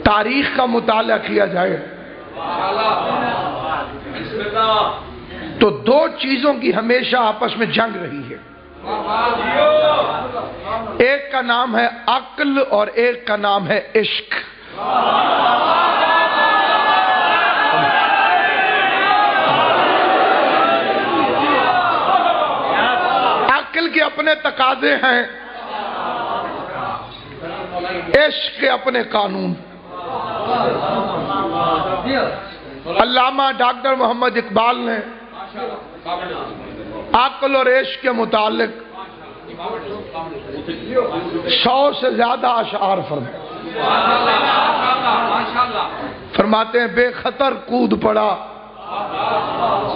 تاریخ کا مطالعہ کیا جائے تو دو چیزوں کی ہمیشہ آپس میں جنگ رہی ہے. ایک کا نام ہے عقل اور ایک کا نام ہے عشق. عقل کے اپنے تقاضے ہیں، عشق کے اپنے قانون. علامہ ڈاکٹر محمد اقبال نے عقل اور عشق کے متعلق 100 سے زیادہ اشعار فرماتے ہیں. بے خطر کود پڑا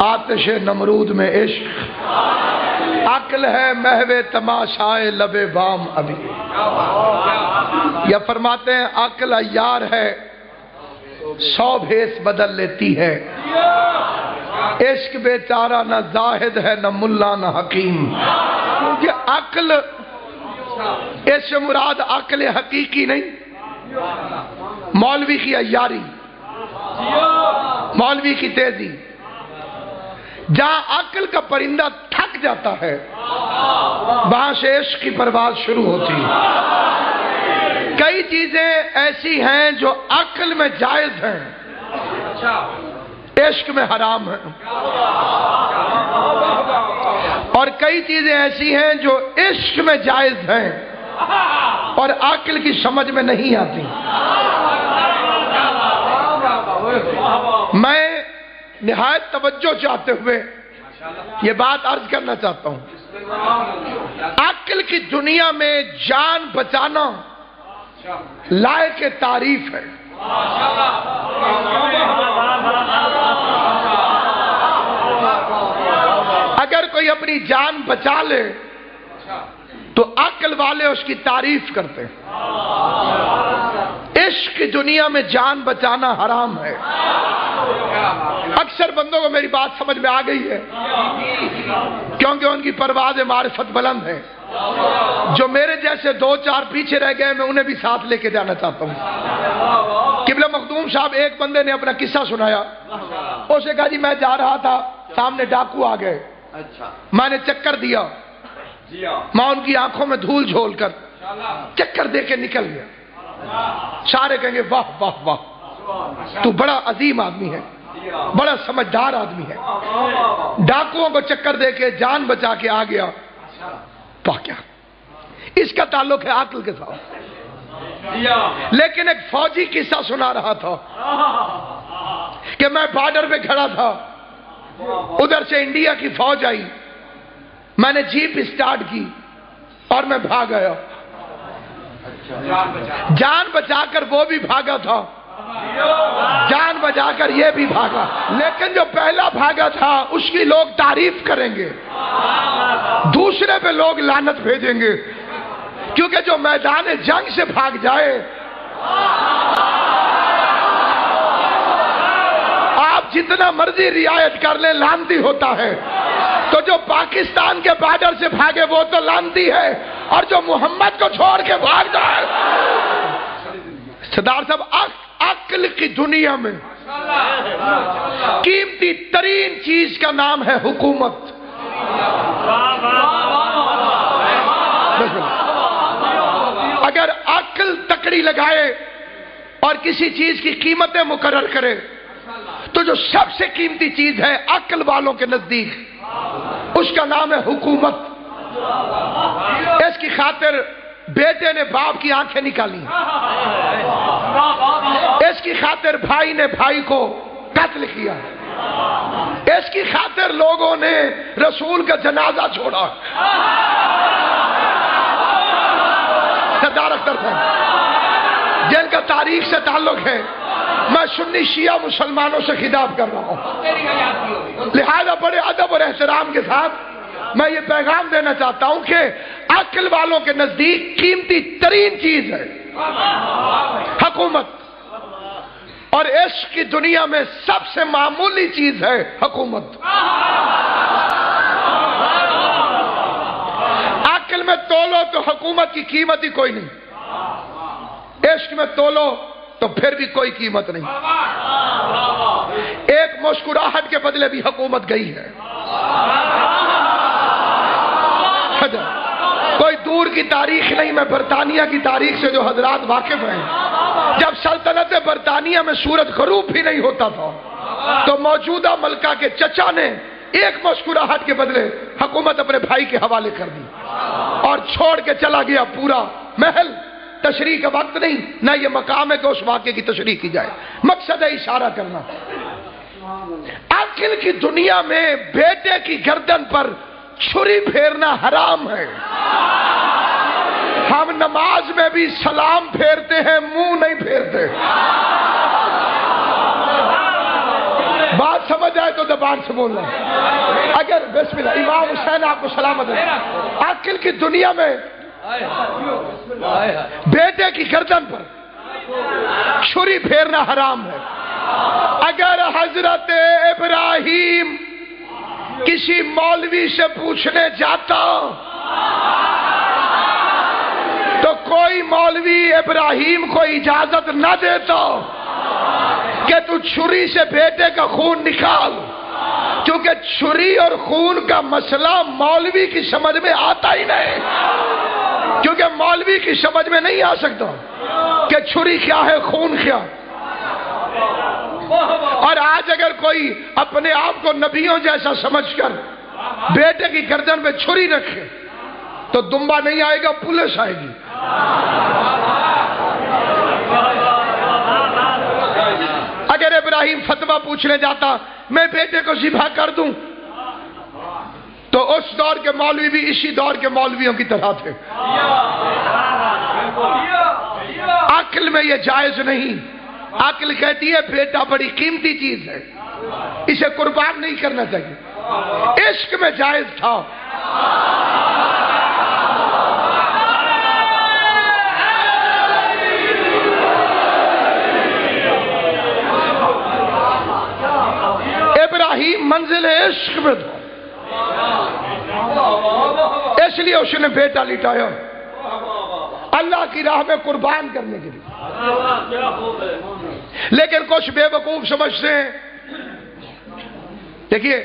آتش نمرود میں عشق، عقل ہے محو تماشائے لب بام ابھی. یا فرماتے ہیں عقل عیار ہے 100 بھیس بدل لیتی ہے، عشق بیچارہ نہ زاہد ہے نہ ملا نہ حکیم. کیونکہ عقل، اس سے مراد عقل حقیقی نہیں، مولوی کی عیاری، مولوی کی تیزی. جہاں عقل کا پرندہ تھک جاتا ہے وہاں سے عشق کی پرواز شروع ہوتی ہے. کئی چیزیں ایسی ہیں جو عقل میں جائز ہیں، عشق میں حرام ہیں، اور کئی چیزیں ایسی ہیں جو عشق میں جائز ہیں اور عقل کی سمجھ میں نہیں آتی. میں نہایت توجہ چاہتے ہوئے یہ بات عرض کرنا چاہتا ہوں. عقل کی دنیا میں جان بچانا لائق تعریف ہے. اگر کوئی اپنی جان بچا لے تو عقل والے اس کی تعریف کرتے ہیں. عشق کی دنیا میں جان بچانا حرام ہے. اکثر بندوں کو میری بات سمجھ میں آ گئی ہے کیونکہ ان کی پرواز معرفت بلند ہے. جو میرے جیسے 2-4 پیچھے رہ گئے میں انہیں بھی ساتھ لے کے جانا چاہتا ہوں. قبلہ مخدوم صاحب، ایک بندے نے اپنا قصہ سنایا. اسے کہا جی میں جا رہا تھا، سامنے ڈاکو آ گئے، میں نے چکر دیا، میں ان کی آنکھوں میں دھول جھول کر چکر دے کے نکل گیا. سارے کہیں گے واہ واہ واہ، تو بڑا عظیم آدمی ہے، بڑا سمجھدار آدمی ہے، ڈاکوؤں کو چکر دے کے جان بچا کے آ گیا. کیا اس کا تعلق ہے عقل کے ساتھ. لیکن ایک فوجی قصہ سنا رہا تھا کہ میں بارڈر پہ کھڑا تھا، ادھر سے انڈیا کی فوج آئی، میں نے جیپ اسٹارٹ کی اور میں بھاگ گیا. جان بچا کر وہ بھی بھاگا تھا، جان بچا کر یہ بھی بھاگا. لیکن جو پہلا بھاگا تھا اس کی لوگ تعریف کریں گے، دوسرے پہ لوگ لعنت بھیجیں گے. کیونکہ جو میدان جنگ سے بھاگ جائے، آپ جتنا مرضی رعایت کر لیں لعنتی ہوتا ہے. تو جو پاکستان کے بارڈر سے بھاگے وہ تو لعنتی ہے، اور جو محمد کو چھوڑ کے بھاگ جائے. سردار صاحب، عقل کی دنیا میں قیمتی ترین چیز کا نام ہے حکومت. اگر عقل تکڑی لگائے اور کسی چیز کی قیمتیں مقرر کرے تو جو سب سے قیمتی چیز ہے عقل والوں کے نزدیک اس کا نام ہے حکومت. اس کی خاطر بیٹے نے باپ کی آنکھیں نکالی، اس کی خاطر بھائی نے بھائی کو قتل کیا، اس کی خاطر لوگوں نے رسول کا جنازہ چھوڑا. سردار اختر صاحب جن کا تاریخ سے تعلق ہے، میں سنی شیعہ مسلمانوں سے خطاب کر رہا ہوں، لہذا بڑے ادب اور احترام کے ساتھ میں یہ پیغام دینا چاہتا ہوں کہ عقل والوں کے نزدیک قیمتی ترین چیز ہے حکومت، اور عشق کی دنیا میں سب سے معمولی چیز ہے حکومت. عقل میں تولو تو حکومت کی قیمت ہی کوئی نہیں، عشق میں تولو تو پھر بھی کوئی قیمت نہیں. ایک مسکراہٹ کے بدلے بھی حکومت گئی ہے. کوئی دور کی تاریخ نہیں، میں برطانیہ کی تاریخ سے جو حضرات واقف ہیں، جب سلطنت برطانیہ میں سورج غروب بھی نہیں ہوتا تھا تو موجودہ ملکہ کے چچا نے ایک مسکراہٹ کے بدلے حکومت اپنے بھائی کے حوالے کر دی اور چھوڑ کے چلا گیا پورا محل. تشریح کا وقت نہیں، نہ یہ مقام ہے کہ اس واقعے کی تشریح کی جائے. مقصد ہے اشارہ کرنا. عقل کی دنیا میں بیٹے کی گردن پر چھری پھیرنا حرام ہے. ہم نماز میں بھی سلام پھیرتے ہیں، منہ نہیں پھیرتے. بات سمجھ آئے تو زبان سے بولنا. اگر بسم اللہ امام حسین آپ کو سلامت ہے. عقل کی دنیا میں بیٹے کی گردن پر چھری پھیرنا حرام ہے. اگر حضرت ابراہیم کسی مولوی سے پوچھنے جاتا تو کوئی مولوی ابراہیم کو اجازت نہ دیتا کہ تو چھری سے بیٹے کا خون نکال، کیونکہ چھری اور خون کا مسئلہ مولوی کی سمجھ میں آتا ہی نہیں. کیونکہ مولوی کی سمجھ میں نہیں آ سکتا کہ چھری کیا ہے، خون کیا. اور آج اگر کوئی اپنے آپ کو نبیوں جیسا سمجھ کر بیٹے کی گردن پہ چھری رکھے تو دمبا نہیں آئے گا، پولیس آئے گی. اگر ابراہیم فتویٰ پوچھنے جاتا میں بیٹے کو ذبح کر دوں تو اس دور کے مولوی بھی اسی دور کے مولویوں کی طرح تھے. عقل میں یہ جائز نہیں. عقل کہتی ہے بیٹا بڑی قیمتی چیز ہے، اسے قربان نہیں کرنا چاہیے. عشق میں جائز تھا. ابراہیم منزل عشق میں تھا، اس لیے اس نے بیٹا لٹایا اللہ کی راہ میں قربان کرنے کے لیے. لیکن کچھ بے وقوف سمجھتے ہیں. دیکھیے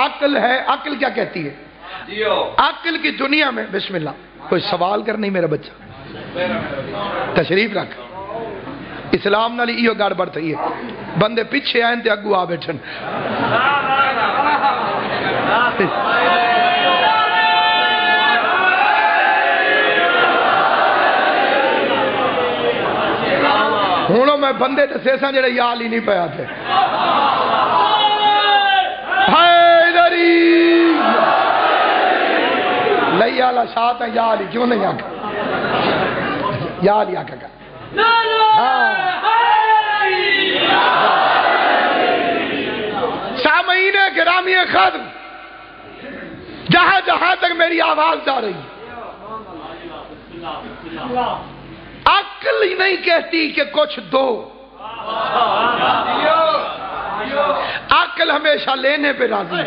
عقل ہے، عقل کیا کہتی ہے؟ عقل کی دنیا میں بسم اللہ کوئی سوال کر نہیں میرا بچہ تشریف رکھ. اسلام نال ایو گڑبڑ تھی ہے، بندے پیچھے آئیں تے اگو آ بیٹھن. ہوں میں بندے دسے سن جڑے یال ہی نہیں پیا تھے. لئی والا ساتھ ہے یال ہی کیوں نہیں آکا، یال ہی آکا گا. سامعین گرامی قدر، جہاں جہاں تک میری آواز جا رہی، عقل ہی نہیں کہتی کہ کچھ دو. عقل ہمیشہ لینے پہ راضی ہے.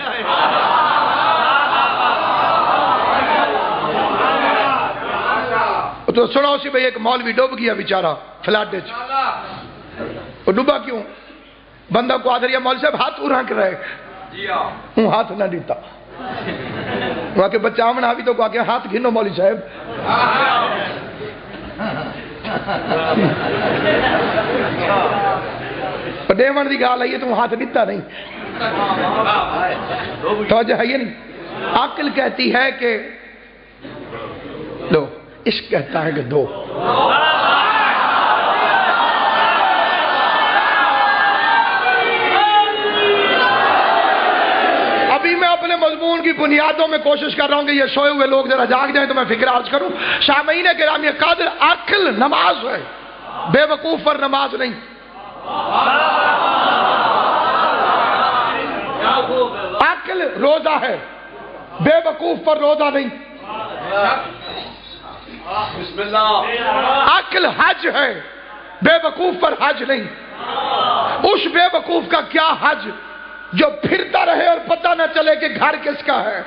تو سنو سی بھئی ایک مولوی ڈوب گیا بیچارہ فلڈ وچ. وہ ڈوبا کیوں؟ بندہ کو آدھر یا مولوی صاحب ہاتھ رکھ رہے ہوں، ہاتھ نہ دیتا. وہاں کے بچہ آمنا بھی تو کہا کہ ہاتھ گھنو مولوی صاحب. ڈیمن دی گال آئی ہے تم ہاتھ دیتا نہیں. توجہ ہے یہ نہیں. عقل کہتی ہے کہ لو، عشق کہتا ہے کہ دو. ابھی میں اپنے مضمون کی بنیادوں میں کوشش کر رہا ہوں کہ یہ سوئے ہوئے لوگ ذرا جاگ جائیں تو میں فکر عرض کروں. سامعین گرامی قدر، عقل نماز ہے، بے وقوف پر نماز نہیں. عقل روزہ ہے، بے وقوف پر روزہ نہیں. عقل حج ہے، بے وقوف پر حج نہیں. اس بے وقوف کا کیا حج جو پھرتا رہے اور پتہ نہ چلے کہ گھر کس کا ہے.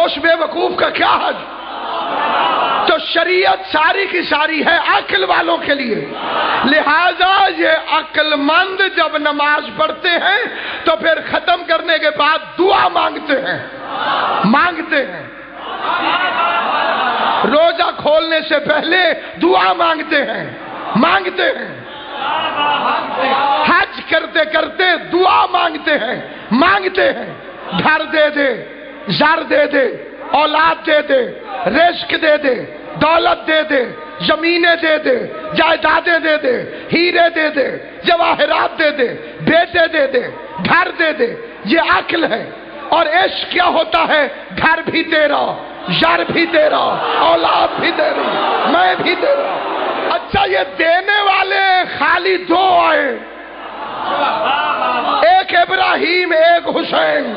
اس بے وقوف کا کیا حج جو شریعت ساری کی ساری ہے عقل والوں کے لیے، لہذا یہ عقل مند جب نماز پڑھتے ہیں تو پھر ختم کرنے کے بعد دعا مانگتے ہیں، روزہ کھولنے سے پہلے دعا مانگتے ہیں، حج کرتے کرتے دعا مانگتے ہیں، گھر دے دے، زر دے دے، اولاد دے دے، رزق دے دے، دولت دے دے، زمینیں دے دے، جائیدادیں دے دے، ہیرے دے دے، جواہرات دے دے، بیٹے دے دے، گھر دے دے، یہ عقل ہے۔ اور عشق کیا ہوتا ہے؟ گھر بھی تیرا، زر بھی تیرا، اولاد بھی تیری، میں بھی تیرا۔ اچھا یہ دینے والے خالی دو آئے، ایک ابراہیم ایک حسین۔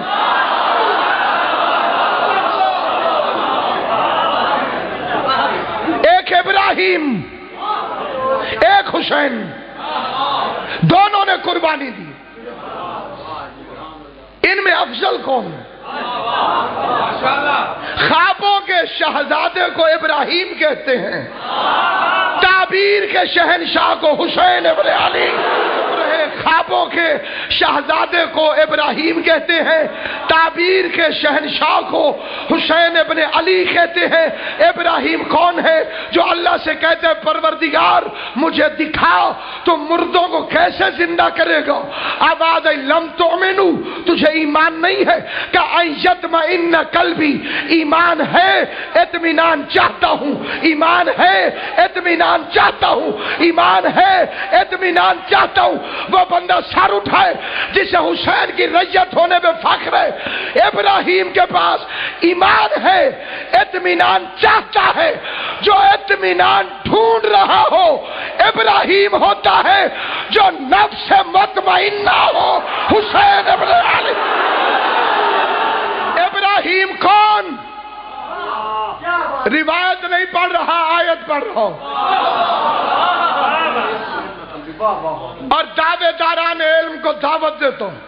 ایک ابراہیم ایک حسین، دونوں نے قربانی دی۔ ان میں افضل کون ہے؟ خوابوں کے شہزادے کو ابراہیم کہتے ہیں، تعبیر کے شہنشاہ کو حسین ابن علی، خوابوں کے شہزادے کو ابراہیم کہتے ہیں، تعبیر کے شہنشاہ کو حسین ابن علی کہتے ہیں۔ ابراہیم کون ہے؟ جو اللہ سے کہتے ہیں پروردگار مجھے دکھا تو مردوں کو کیسے زندہ کرے گا۔ آباد لم تؤمنو، تجھے ایمان نہیں ہے؟ کہ یطمئن قلبی، ایمان ہے اطمینان چاہتا ہوں، ایمان ہے اطمینان چاہتا ہوں، ایمان ہے اطمینان چاہتا ہوں۔ وہ بندہ سر اٹھائے جسے حسین کی ریت ہونے میں فخر ہے۔ ابراہیم کے پاس ایمان ہے، اطمینان چاہتا ہے۔ جو اطمینان ڈھونڈ رہا ہو ابراہیم ہوتا ہے، جو نفس سے مطمئنہ ہو حسین ابن علی۔ ابراہیم کون؟ روایت نہیں پڑھ رہا، آیت پڑھ رہا ہوں۔ اور دعوے داران علم کو دعوت دیتا ہوں۔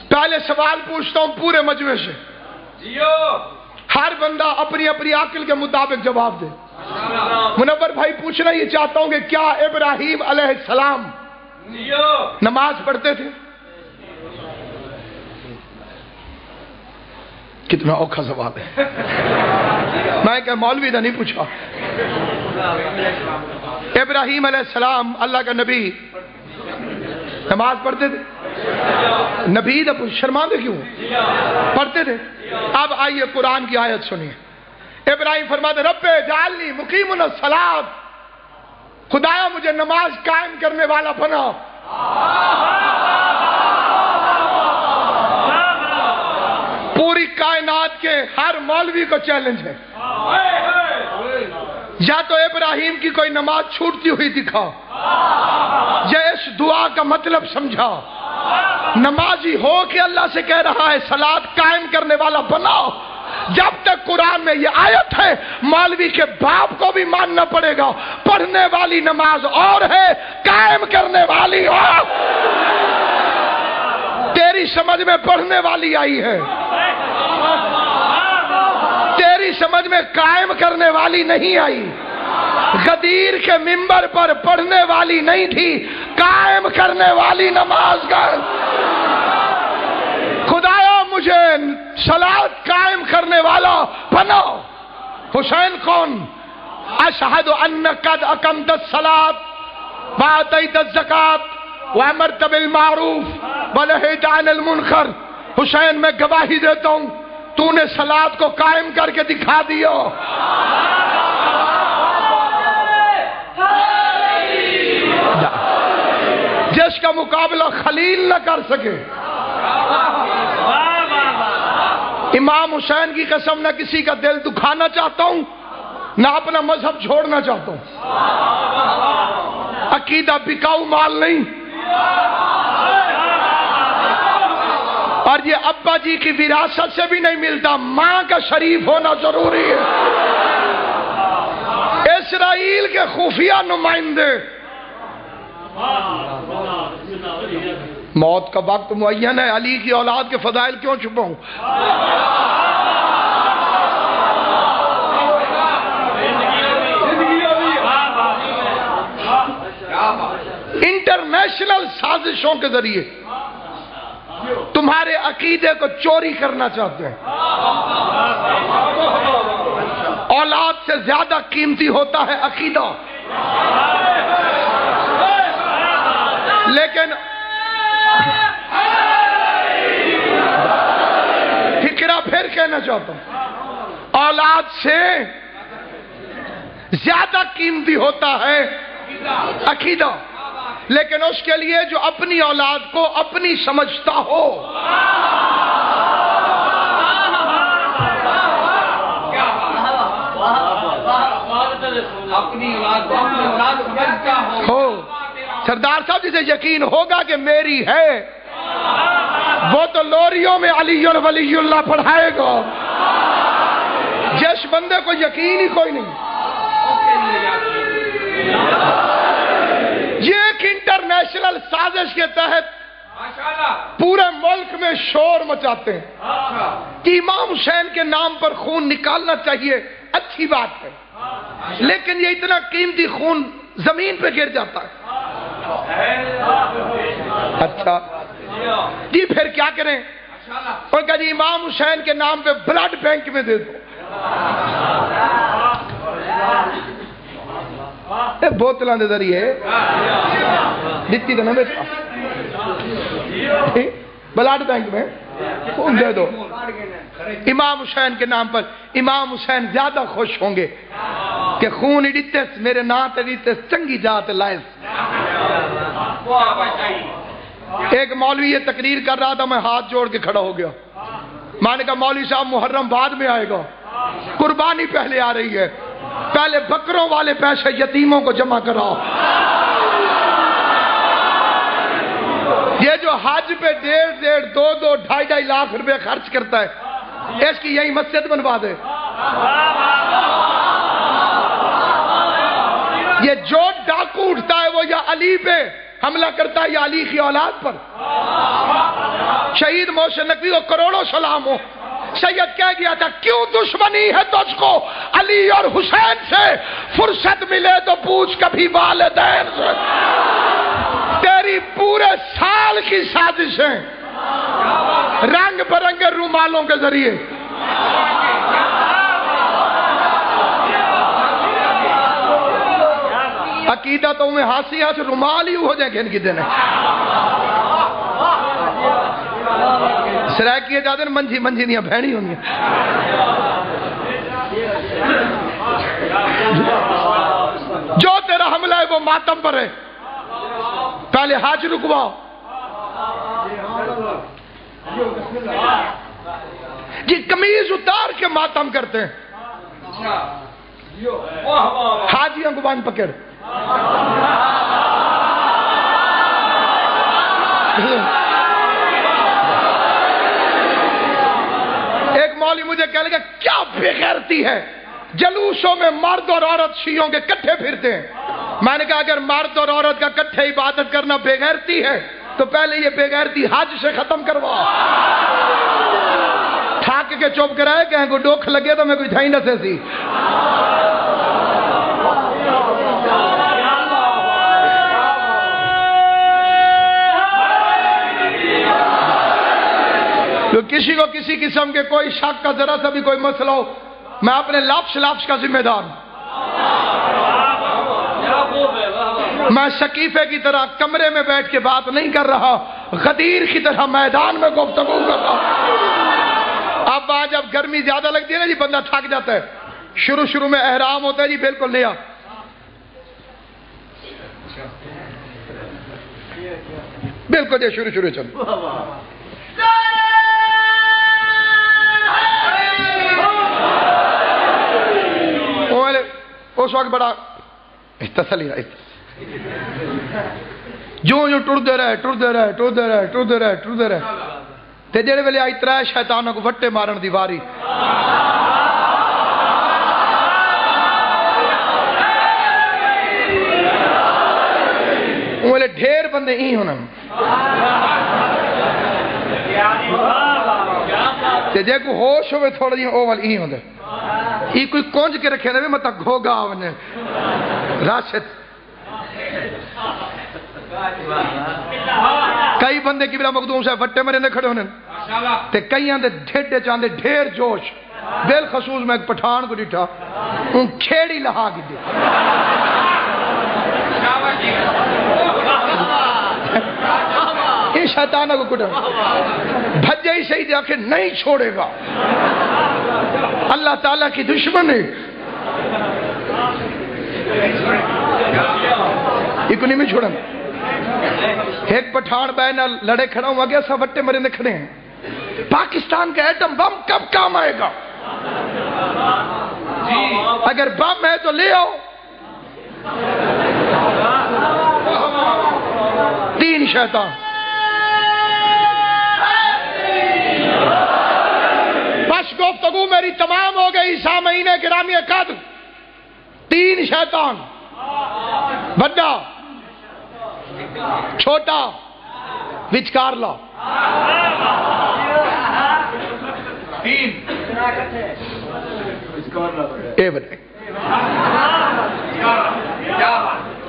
پہلے سوال پوچھتا ہوں پورے مجمع سے، ہر بندہ اپنی اپنی عقل کے مطابق جواب دے۔ منور بھائی پوچھنا یہ چاہتا ہوں کہ کیا ابراہیم علیہ السلام نماز پڑھتے تھے؟ کتنا اوکھا سوال ہے، میں کہ مولوی نے نہیں پوچھا۔ ابراہیم علیہ السلام اللہ کا نبی نماز پڑھتے تھے؟ نبی نے شرماندے کیوں؟ پڑھتے تھے۔ اب آئیے قرآن کی آیت سنیے۔ ابراہیم فرماتے رب اجعلنی مقیم الصلاۃ، خدایا مجھے نماز قائم کرنے والا بنا۔ پوری کائنات کے ہر مولوی کو چیلنج ہے، یا تو ابراہیم کی کوئی نماز چھوٹتی ہوئی دکھا، یا اس دعا کا مطلب سمجھا۔ نمازی ہو کہ اللہ سے کہہ رہا ہے صلاۃ قائم کرنے والا بناؤ۔ جب تک قرآن میں یہ آیت ہے مولوی کے باپ کو بھی ماننا پڑے گا، پڑھنے والی نماز اور ہے، قائم کرنے والی اور۔ تیری سمجھ میں پڑھنے والی آئی ہے، تیری سمجھ میں قائم کرنے والی نہیں آئی۔ غدیر کے منبر پر پڑھنے والی نہیں تھی، قائم کرنے والی نماز کا۔ خدایا مجھے صلاۃ قائم کرنے والا بناؤ۔ حسین کون؟ اشہد انک قد اقمت الصلاۃ وآتیت الزکاۃ وامرت بالمعروف ونہیت عن المنکر۔ حسین میں گواہی دیتا ہوں تو نے صلاۃ کو قائم کر کے دکھا دیا۔ جس کا مقابلہ خلیل نہ کر سکے۔ امام حسین کی قسم نہ کسی کا دل دکھانا چاہتا ہوں، نہ اپنا مذہب چھوڑنا چاہتا ہوں۔ عقیدہ بکاؤ مال نہیں، اور یہ ابا جی کی وراثت سے بھی نہیں ملتا، ماں کا شریف ہونا ضروری ہے۔ اسرائیل کے خفیہ نمائندے، موت کا وقت معین ہے، علی کی اولاد کے فضائل کیوں چھپاؤں؟ انٹرنیشنل سازشوں کے ذریعے تمہارے عقیدے کو چوری کرنا چاہتے ہیں. اولاد سے زیادہ قیمتی ہوتا ہے عقیدہ. لیکن فکرہ پھر کہنا چاہتا ہوں، اولاد سے زیادہ قیمتی ہوتا ہے عقیدہ. لیکن اس کے لیے جو اپنی اولاد کو اپنی سمجھتا ہو، سردار صاحب جسے یقین ہوگا کہ میری ہے، وہ تو لوریوں میں علی ولی اللہ پڑھائے گا. جس بندے کو یقین ہی کوئی نہیں، یہ ایک انٹرنیشنل سازش کے تحت پورے ملک میں شور مچاتے ہیں کہ امام حسین کے نام پر خون نکالنا چاہیے. اچھی بات ہے، لیکن یہ اتنا قیمتی خون زمین پہ گر جاتا ہے. اچھا جی پھر کیا کریں؟ اور کہا جی امام حسین کے نام پہ بلڈ بینک میں دے دو. بوتلوں کے ذریعے دیتی تو نہ بیٹا بلڈ بینک میں خون دے دو. امام حسین کے نام پر امام حسین زیادہ خوش ہوں گے کہ خون دیتے میرے نا تے دیتے چنگی جات لائز. ایک مولوی یہ تقریر کر رہا تھا، میں ہاتھ جوڑ کے کھڑا ہو گیا. میں نے کہا مولوی صاحب محرم بعد میں آئے گا، قربانی پہلے آ رہی ہے، پہلے بکروں والے پیسے یتیموں کو جمع کراؤ. یہ جو حج پہ 1.5 2 2.5 لاکھ روپے خرچ کرتا ہے، اس کی یہی مسجد بنوا دے. یہ جو ڈاکو اٹھتا ہے وہ یا علی پہ حملہ کرتا ہے یا علی کی اولاد پر. شہید محسن نقوی کو کروڑوں سلام ہو. سید کہہ گیا تھا کیوں دشمنی ہے تجھ کو علی اور حسین سے، فرصت ملے تو پوچھ کبھی والدین سے. تیری پورے سال کی سازشیں رنگ برنگے رومالوں کے ذریعے. عقیدہ تو میں ہاتھی سے رومال ہی ہو جائیں گے ان کی دن. سرائے کیے جاتے ہیں منجھی منجھی نہیں بہنی ہوں گی. جو تیرا حملہ ہے وہ ماتم پر ہے، پہلے حج رکواؤ. جی قمیض اتار کے ماتم کرتے ہیں، حاجیوں کو باندھ پکڑ. ایک مولوی مجھے کہہ لگا کیا بےغیرتی ہے، جلوسوں میں مرد اور عورت شیعوں کے کٹھے پھرتے ہیں. میں نے کہا اگر مرد اور عورت کا کٹھے عبادت کرنا بےغیرتی ہے تو پہلے یہ بےغیرتی حج سے ختم کروا. تھک کے چپ کرائے کہیں کو ڈوکھ لگے تو میں کوئی تھائی نہ سی. تو کسی کو کسی قسم کے کوئی شک کا ذرا سا بھی کوئی مسئلہ ہو، میں اپنے لفظ کا ذمہ دار ہوں. میں شکیفے کی طرح کمرے میں بیٹھ کے بات نہیں کر رہا، غدیر کی طرح میدان میں گفتگو کر رہا. اب جب گرمی زیادہ لگتی ہے نا جی بندہ تھک جاتا ہے، شروع میں احرام ہوتا ہے جی بالکل نیا. بالکل یہ شروع چلو اس وقت بڑا تسلی ہے. جو ٹرتے رہے تے جڑے ویلے آئی 3 شیطانوں کو وٹے مارن دی واری. وہ ڈھیر بندے ہی ہونا تے جے کو ہوش ہوئے تھوڑا جی او وال ہی ہوندے. یہ کوئی کونج کے رکھے نہ مت گھوگا ونے راشد کئی بندے کی بلا مخدوم صاحب وٹے مرے نے کھڑے ہونے تے کئی آندے ڈھیڈے چاندے ڈھیر جوش بالخصوص میں ایک پٹھان کو ڈٹھا ان کھیڑی لہا کی دے یہ شیطانہ کو کٹا بھجے ہی صحیح دے آخر نہیں چھوڑے گا اللہ تعالیٰ کی دشمن ہے یہ کو نہیں میں چھوڑا ایک پٹھان بہن لڑے کھڑا ہوں آگے ایسا وٹے مرے نے کھڑے ہیں پاکستان کا ایٹم بم کب کام آئے گا اگر بم ہے تو لے آؤ تین شیطان بس گفتگو میری تمام ہو گئی سامعین گرامی قدر تین شیطان بڑا چھوٹا وچکار لا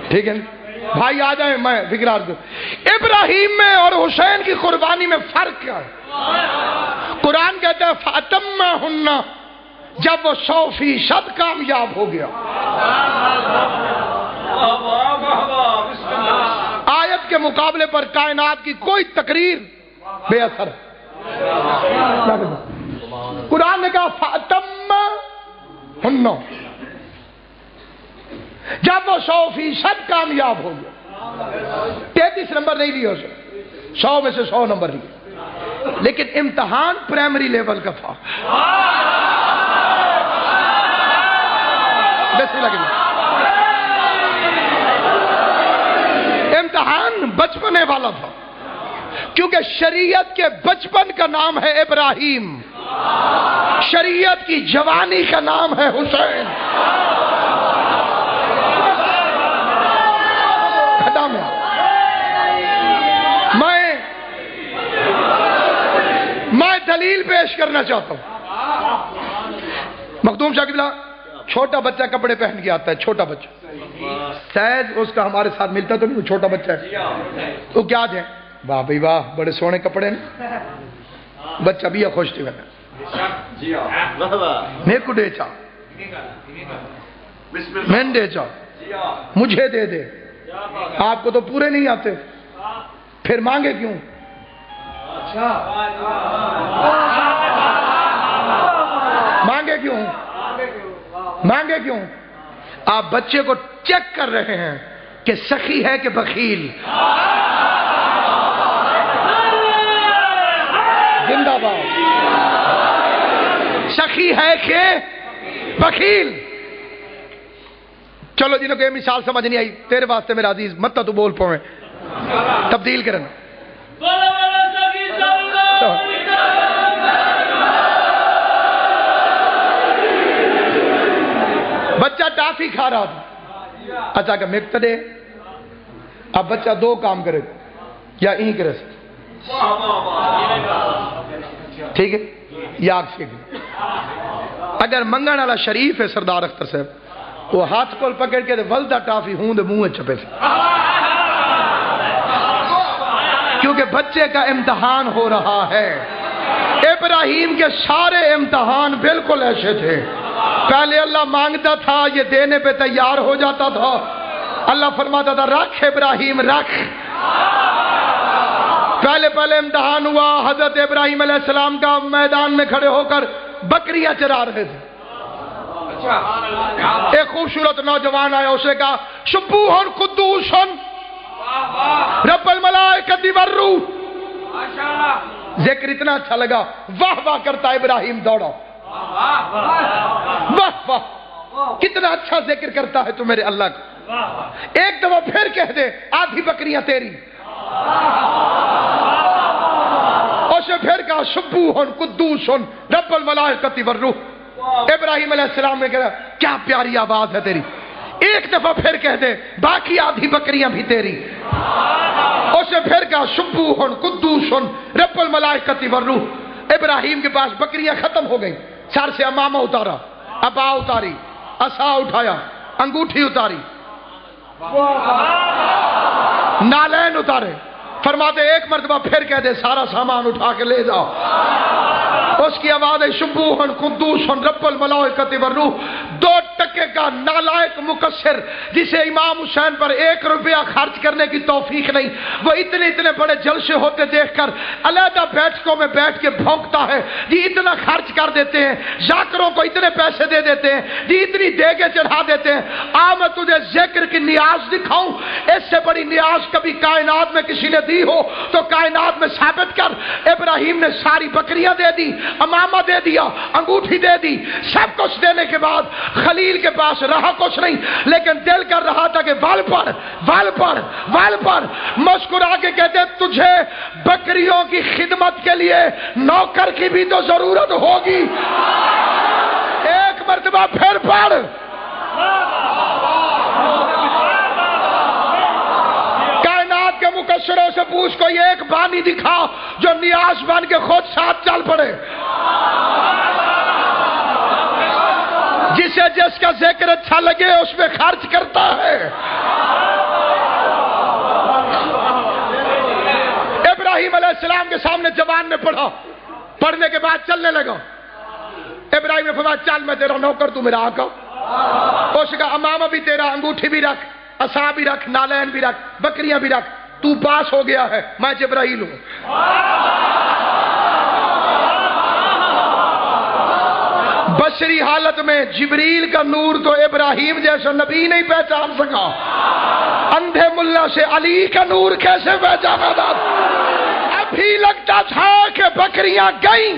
ٹھیک ہے بھائی آ جائیں میں فکر دوں ابراہیم میں اور حسین کی قربانی میں فرق کیا ہے قرآن کہتا ہے فَأَتَمَّهُنَّ جب وہ 100% کامیاب ہو گیا آیت کے مقابلے پر کائنات کی کوئی تقریر بے اثر قرآن نے کہا فَأَتَمَّهُنَّ جب وہ 100% کامیاب ہو گیا 33 نمبر نہیں لیا اسے 100 میں سے 100 نمبر لیا لیکن امتحان پرائمری لیول کا تھا امتحان بچپنے والا تھا کیونکہ شریعت کے بچپن کا نام ہے ابراہیم شریعت کی جوانی کا نام ہے حسین میں دلیل پیش کرنا چاہتا ہوں مخدوم شاہ قبلہ چھوٹا بچہ کپڑے پہن کے آتا ہے چھوٹا بچہ سیز اس کا ہمارے ساتھ ملتا تو نہیں وہ چھوٹا بچہ ہے تو کیا دیں واہ بھائی واہ بڑے سونے کپڑے ہیں بچہ بھی خوش تھی میں کو دے چا میں دے چا مجھے دے دے آپ کو تو پورے نہیں آتے پھر مانگے کیوں مانگے کیوں آپ بچے کو چیک کر رہے ہیں کہ سخی ہے کہ بخیل زندہ باد سخی ہے کہ بخیل چلو جنہوں کو یہ مثال سمجھ نہیں آئی تیرے واسطے میرا عزیز مت تو بول پویں تبدیل کرنا بچہ ٹافی کھا رہا تھا اچھا کہ مکت دے اب بچہ دو کام کرے یا این کرے ٹھیک ہے یا اگر منگن والا شریف ہے سردار اختر صاحب وہ ہاتھ کو پکڑ کے ولدہ ٹافی ہوں دے منہ چپے سے کیونکہ بچے کا امتحان ہو رہا ہے ابراہیم کے سارے امتحان بالکل ایسے تھے پہلے اللہ مانگتا تھا یہ دینے پہ تیار ہو جاتا تھا اللہ فرماتا تھا رکھ ابراہیم رکھ پہلے امتحان ہوا حضرت ابراہیم علیہ السلام کا میدان میں کھڑے ہو کر بکریاں چرا رہے تھے ایک خوبصورت نوجوان آیا اسے کہا سبوحن قدوسن رب الملائکۃ والروح ذکر اتنا اچھا لگا واہ واہ کرتا ابراہیم دوڑا واہ واہ کتنا اچھا ذکر کرتا ہے تو میرے اللہ کو ایک دفعہ پھر کہہ دے آدھی بکریاں تیری اسے پھر کہا سبوحن قدوسن رب الملائکۃ والروح ابراہیم علیہ السلام نے کہا کیا پیاری آواز ہے تیری ایک دفعہ پھر کہہ دے باقی آدھی بکریاں بھی تیری اسے پھر کہا سبوحن قدوسن رب الملائکۃ والروح ابراہیم کے پاس بکریاں ختم ہو گئی سر سے امامہ اتارا ابا اتاری عصا اٹھایا انگوٹھی اتاری نالین اتارے، فرماتے ایک مرتبہ پھر کہہ دے سارا سامان اٹھا کے لے جاؤ۔ اس کی آواز ہے شبوہن قدوسن رب الملائکۃ والروح۔ 2 ٹکے کا نالائق مقصر جسے امام حسین پر 1 روپیہ خرچ کرنے کی توفیق نہیں، وہ اتنے بڑے جلسے ہوتے دیکھ کر علیحدہ بیٹھکوں میں بیٹھ کے بھونکتا ہے جی اتنا خرچ کر دیتے ہیں، ذاکروں کو اتنے پیسے دے دیتے ہیں جی، اتنی دیگیں چڑھا دیتے ہیں۔ آ میں تجھے ذکر کی نیاز دکھاؤں، اس سے بڑی نیاز کبھی کائنات میں کسی نے دی ہو تو کائنات میں ثابت کر۔ ابراہیم نے ساری بکریاں دے دی، امامہ دے دیا، انگوٹھی دے دی، سب کچھ دینے کے بعد خلیل کے پاس رہا کچھ نہیں، لیکن دل کر رہا تھا کہ وال پر مسکرا کے کہتے تجھے بکریوں کی خدمت کے لیے نوکر کی بھی تو ضرورت ہوگی۔ ایک مرتبہ پھر پڑھ۔ کائنات کے مکسروں سے پوچھ کوئی ایک بانی دکھا جو نیاز بن کے خود ساتھ چل پڑے، جسے جس کا ذکر اچھا لگے اس میں خرچ کرتا ہے۔ ابراہیم علیہ السلام کے سامنے جوان نے پڑھا، پڑھنے کے بعد چلنے لگا۔ ابراہیم نے فرمایا چل میں تیرا نوکر، تو میرا آقا۔ اس کا امامہ بھی تیرا، انگوٹھی بھی رکھ، عصا بھی رکھ، نالین بھی رکھ، بکریاں بھی رکھ، تو پاس ہو گیا ہے، میں جبرائیل ہوں۔ بشری حالت میں جبریل کا نور تو ابراہیم جیسا نبی نہیں پہچان سکا، اندھے ملا سے علی کا نور کیسے پہچانا تھا؟ ابھی لگتا تھا کہ بکریاں گئیں،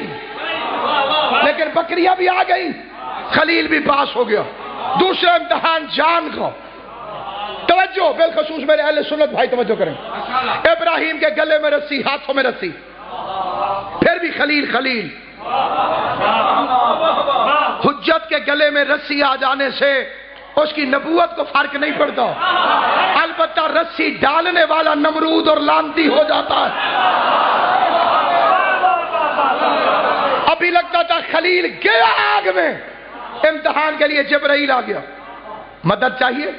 لیکن بکریاں بھی آ گئیں، خلیل بھی پاس ہو گیا۔ دوسرا امتحان جان کا، توجہ بالخصوص میرے اہل سنت بھائی توجہ کریں۔ ابراہیم کے گلے میں رسی، ہاتھوں میں رسی، پھر بھی خلیل۔ حجت کے گلے میں رسی آ جانے سے اس کی نبوت کو فرق نہیں پڑتا، البتہ رسی ڈالنے والا نمرود اور لانتی ہو جاتا ہے۔ ابھی لگتا تھا خلیل گیا آگ میں، امتحان کے لیے جبرائیل آ گیا۔ مدد چاہیے،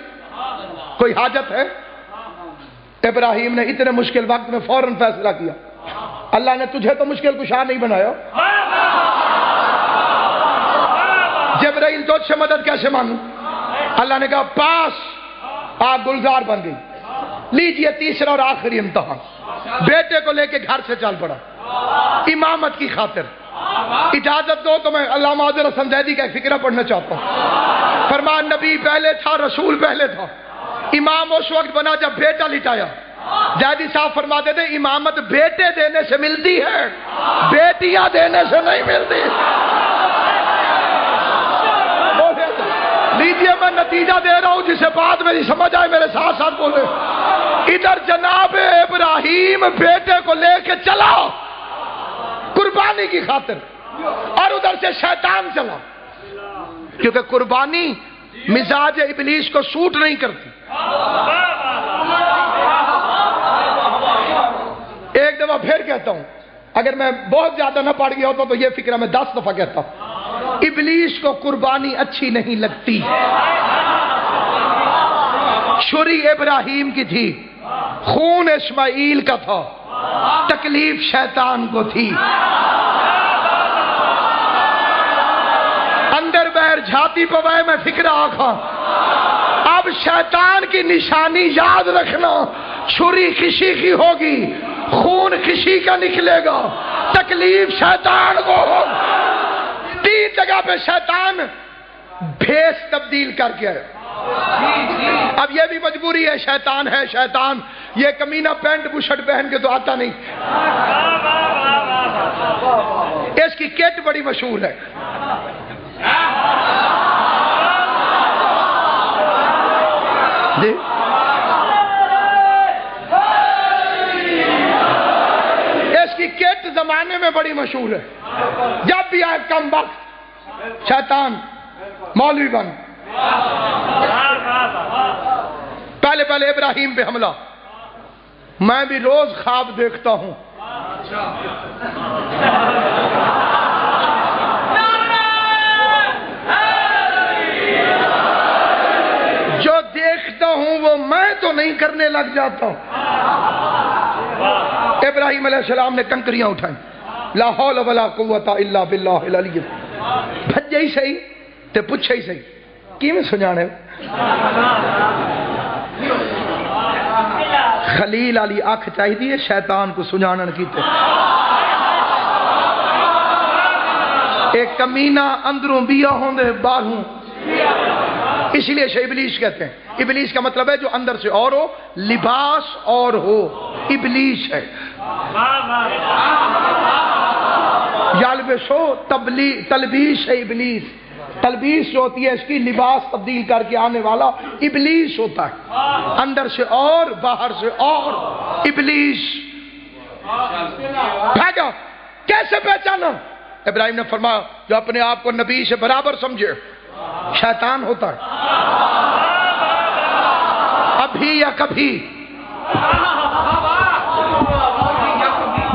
کوئی حاجت ہے؟ ابراہیم نے اتنے مشکل وقت میں فوراً فیصلہ کیا، اللہ نے تجھے تو مشکل کشا نہیں بنایا، جبرائیل تجھ سے مدد کیسے مانگوں؟ اللہ نے کہا پاس، آگ گلزار بن گئی۔ لیجئے تیسرا اور آخری امتحان، بیٹے کو لے کے گھر سے چل پڑا امامت کی خاطر۔ اجازت دو تو میں علامہ حضرت حسن زیدی کا ایک فقرہ پڑھنا چاہتا ہوں۔ فرمایا نبی پہلے تھا، رسول پہلے تھا، امام اس وقت بنا جب بیٹا لٹایا۔ زیدی صاحب فرماتے تھے امامت بیٹے دینے سے ملتی ہے، بیٹیاں دینے سے نہیں ملتی۔ لیجیے میں نتیجہ دے رہا ہوں جسے بات میری سمجھ آئے، میرے ساتھ ساتھ بولے۔ ادھر جناب ابراہیم بیٹے کو لے کے چلا قربانی کی خاطر، اور ادھر سے شیطان چلا، کیونکہ قربانی مزاج ابلیس کو سوٹ نہیں کرتی۔ ایک دفعہ پھر کہتا ہوں، اگر میں بہت زیادہ نہ پڑھ گیا ہوتا تو یہ فکرہ میں 10 دفعہ کہتا ہوں، ابلیس کو قربانی اچھی نہیں لگتی۔ چھری ابراہیم کی تھی، خون اسماعیل کا تھا، تکلیف شیطان کو تھی۔ اندر بہر جھاتی پوائے میں فکرہ آکھا، اب شیطان کی نشانی یاد رکھنا، چھری کسی کی ہوگی، خون کسی کا نکلے گا، تکلیف شیطان کو ہوگا۔ 3 جگہ پہ شیطان بھیس تبدیل کر کے آئے۔ اب یہ بھی مجبوری ہے، شیطان ہے شیطان، یہ کمینہ پینٹ بشٹ پہن کے تو آتا نہیں۔ اس کی کٹ بڑی مشہور ہے، جی اس کی کٹ زمانے میں بڑی مشہور ہے۔ جب بھی آئے کم وقت شیطان مولوی بن، پہلے ابراہیم پہ حملہ۔ میں بھی روز خواب دیکھتا ہوں، جو دیکھتا ہوں وہ میں تو نہیں کرنے لگ جاتا ہوں۔ ابراہیم علیہ السلام نے کنکریاں اٹھائیں، لا حول ولا قوت الا باللہ العلی، بھجے ہی صحیح تے پوچھے ہی صحیح کی میں سنانے خلیل علی آنکھ چاہی دی شیطان کو سنانن کیتے، ایک کمینہ اندروں بیا ہوندے باہروں، اس لیے شیع ابلیس کہتے ہیں۔ ابلیس کا مطلب ہے جو اندر سے اور ہو، لباس اور ہو، ابلیس ہے۔ یالبسو تلبیس ہے ابلیس، تلبیس جو ہوتی ہے اس کی لباس تبدیل کر کے آنے والا ابلیس ہوتا ہے، اندر سے اور باہر سے اور، ابلیس۔ بھاگا کیسے پہچانا؟ ابراہیم نے فرمایا جو اپنے آپ کو نبی سے برابر سمجھے شیطان ہوتا ہے، ابھی یا کبھی۔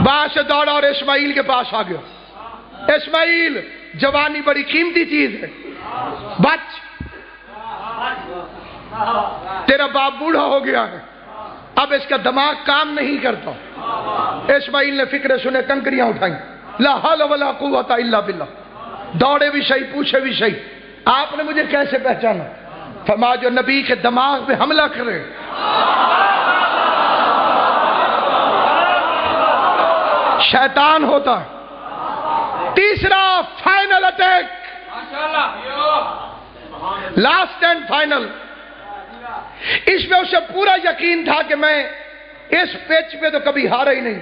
باہر سے دوڑا اور اسماعیل کے پاس آ گیا۔ اسماعیل جوانی بڑی قیمتی چیز ہے، بچ، تیرا باپ بوڑھا ہو گیا ہے، اب اس کا دماغ کام نہیں کرتا۔ اسماعیل نے فکر سنے کنکریاں اٹھائیں، لا حول ولا قوت الا باللہ، دوڑے بھی صحیح پوچھے بھی صحیح، آپ نے مجھے کیسے پہچانا؟ فرمایا جو نبی کے دماغ پہ حملہ کرے شیطان ہوتا ہے۔ تیسرا final attack, last and final, اس میں اسے پورا یقین تھا کہ میں اس پیچ پہ تو کبھی ہارا ہی نہیں،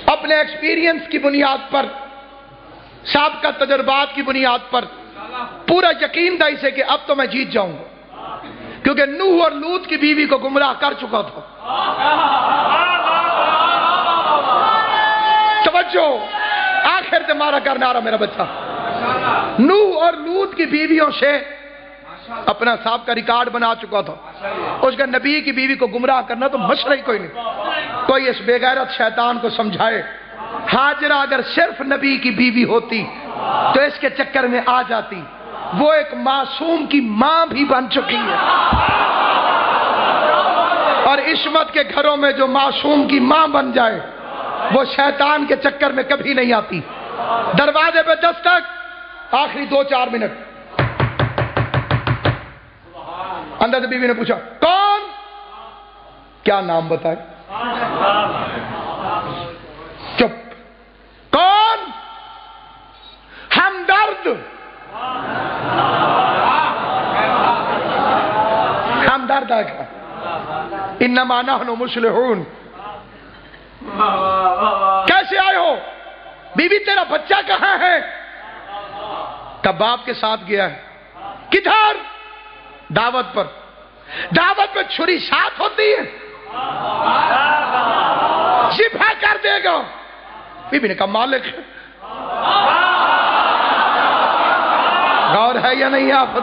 اپنے ایکسپیرینس کی بنیاد پر، سابقہ تجربات کی بنیاد پر پورا یقین تھا اسے کہ اب تو میں جیت جاؤں گا، کیونکہ نوح اور لوط کی بیوی کو گمراہ کر چکا تھا۔ توجہ، آخر سے مارا کر نعرہ میرا بچہ، نوح اور لوط کی بیویوں سے اپنا سابقہ ریکارڈ بنا چکا تھا، اس کا نبی کی بیوی کو گمراہ کرنا تو مسئلہ ہی کوئی نہیں۔ کوئی اس بے غیرت شیطان کو سمجھائے ہاجرہ اگر صرف نبی کی بیوی ہوتی تو اس کے چکر میں آ جاتی، وہ ایک معصوم کی ماں بھی بن چکی ہے، اور عصمت کے گھروں میں جو معصوم کی ماں بن جائے وہ شیطان کے چکر میں کبھی نہیں آتی۔ دروازے پہ دستک، آخری 2-4 منٹ، اندر سے بیوی نے پوچھا کون؟ کیا نام بتائے؟ چپ۔ کون؟ ہمدرد۔ ہمدرد آ گیا، انما نحن مصلحون۔ کیسے آئے ہو؟ بی بی تیرا بچہ کہاں ہے؟ تب باپ کے ساتھ گیا ہے۔ کدھر؟ دعوت پر۔ دعوت میں چھری ساتھ ہوتی ہے، ذبح کر دے گا۔ بی بی نے کہا مالک ہے۔ غور ہے یا نہیں آپ؟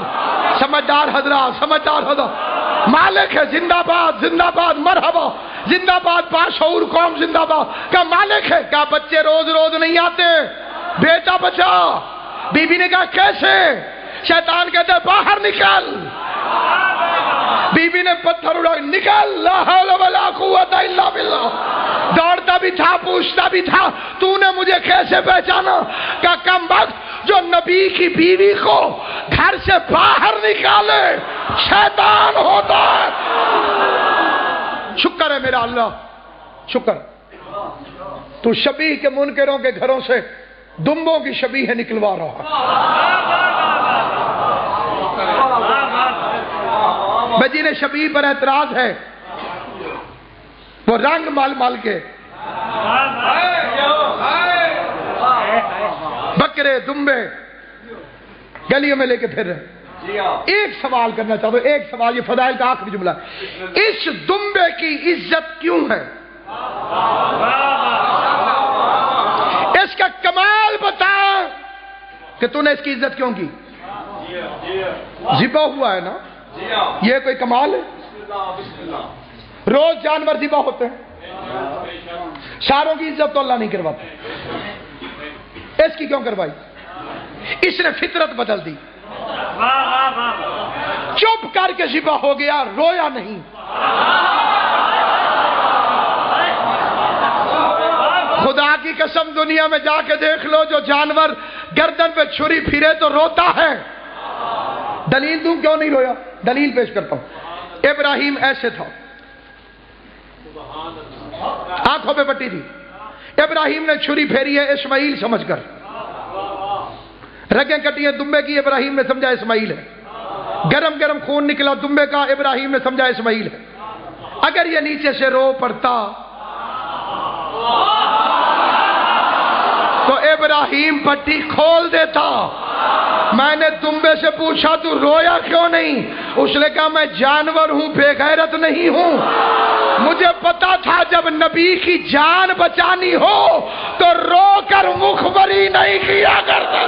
سمجھدار حضرات، سمجھدار حضرات، مالک ہے، زندہ باد، زندہ باد، مرحبا، زندہ باد، باشعور قوم زندہ باد۔ کہا مالک ہے، کہا بچے روز روز نہیں آتے، بیٹا بچا۔ بی بی نے کہا کیسے؟ شیطان کہتے ہیں باہر نکل۔ بی بی نے پتھر اڑا، نکل، لا حول ولا قوت الا باللہ۔ دوڑتا بھی تھا، پوچھتا بھی تھا، تو نے مجھے کیسے پہچانا؟ کہ کم وقت جو نبی کی بیوی کو گھر سے باہر نکالے شیطان ہوتا ہے۔ شکر ہے میرا اللہ، شکر، تو شبیہ کے منکروں کے گھروں سے دمبوں کی شبیہ نکلوا رہا۔ جنہیں شبیہ پر اعتراض ہے وہ رنگ مال مال کے بکرے دمبے گلیوں میں لے کے پھر رہے۔ ایک سوال کرنا چاہتا ہوں، ایک سوال، یہ فضائل کا آخری جملہ، اس دمبے کی عزت کیوں ہے؟ اس کا کمال بتا کہ تو نے اس کی عزت کیوں کی؟ ذبح ہوا ہے نا، یہ کوئی کمال ہے؟ روز جانور ذبح ہوتے ہیں، ساروں کی عزت تو اللہ نہیں کرواتا، اس کی کیوں کروائی؟ اس نے فطرت بدل دی۔ چپ، کر کے ذبح ہو گیا، رویا نہیں۔ خدا کی قسم دنیا میں جا کے دیکھ لو، جو جانور گردن پہ چھری پھرے تو روتا ہے۔ دلیل دوں کیوں نہیں رویا؟ دلیل پیش کرتا ہوں۔ ابراہیم ایسے تھا، آنکھوں پہ پٹی تھی، ابراہیم نے چھری پھیری ہے اسماعیل سمجھ کر، رگیں کٹی ہیں دمبے کی، ابراہیم نے سمجھا اسماعیل ہے، گرم گرم خون نکلا دمبے کا، ابراہیم نے سمجھا اسماعیل ہے۔ اگر یہ نیچے سے رو پڑتا تو ابراہیم پٹی کھول دیتا۔ میں نے دمبے سے پوچھا تو رویا کیوں نہیں؟ اس نے کہا میں جانور ہوں، بے غیرت نہیں ہوں، مجھے پتا تھا جب نبی کی جان بچانی ہو تو رو کر مخبری نہیں کیا کرتا۔